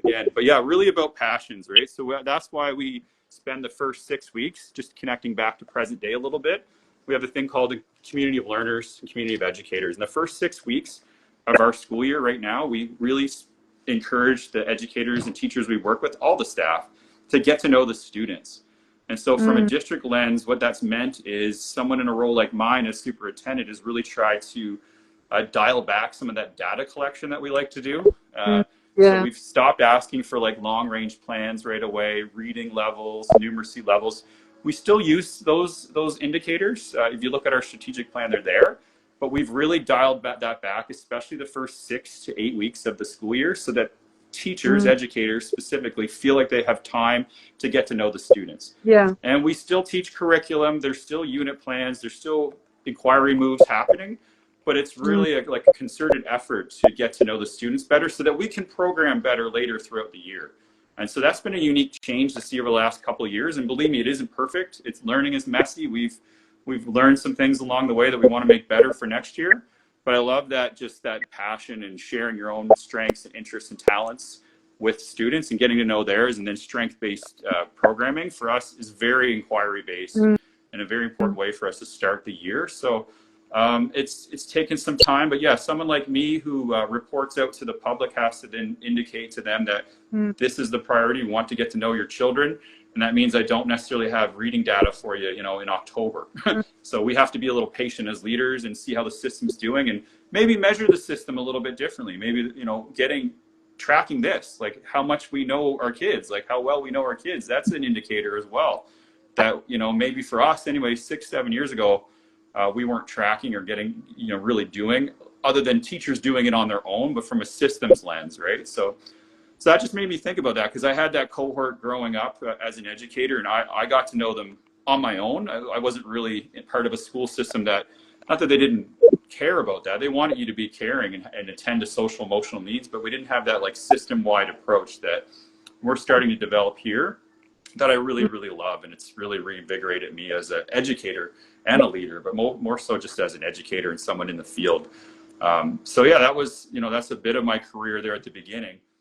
again. But yeah, really about passions, right? So that's why we spend the first 6 weeks just connecting back to present day a little bit. We have a thing called the community of learners and community of educators. In the first 6 weeks of our school year right now, we really encourage the educators and teachers we work with, all the staff, to get to know the students. And so from a district lens, what that's meant is someone in a role like mine as superintendent is really try to dial back some of that data collection that we like to do. So we've stopped asking for like long range plans right away, reading levels, numeracy levels. We still use those indicators. If you look at our strategic plan, they're there. But we've really dialed that back, especially the first 6 to 8 weeks of the school year, so that teachers, educators specifically, feel like they have time to get to know the students. Yeah. And we still teach curriculum. There's still unit plans. There's still inquiry moves happening. But it's really like a concerted effort to get to know the students better so that we can program better later throughout the year. And so that's been a unique change to see over the last couple of years. And believe me, it isn't perfect. It's learning is messy. We've learned some things along the way that we want to make better for next year. But I love that, just that passion and sharing your own strengths and interests and talents with students and getting to know theirs. And then strength-based programming for us is very inquiry-based and a very important way for us to start the year. So it's taken some time, but yeah, someone like me who reports out to the public has to then indicate to them that this is the priority. We want to get to know your children. And that means I don't necessarily have reading data for you, in October. So we have to be a little patient as leaders and see how the system's doing and maybe measure the system a little bit differently. Maybe, tracking this, like how much we know our kids, like how well we know our kids. That's an indicator as well that, maybe for us anyway, 6-7 years ago, we weren't tracking or getting, really doing, other than teachers doing it on their own, but from a systems lens, right? So that just made me think about that, because I had that cohort growing up as an educator, and I got to know them on my own. I wasn't really part of a school system that, not that they didn't care about that, they wanted you to be caring and attend to social emotional needs, but we didn't have that like system-wide approach that we're starting to develop here that I really, really love. And it's really reinvigorated me as an educator and a leader, but more so just as an educator and someone in the field. So yeah, that was, that's a bit of my career there at the beginning.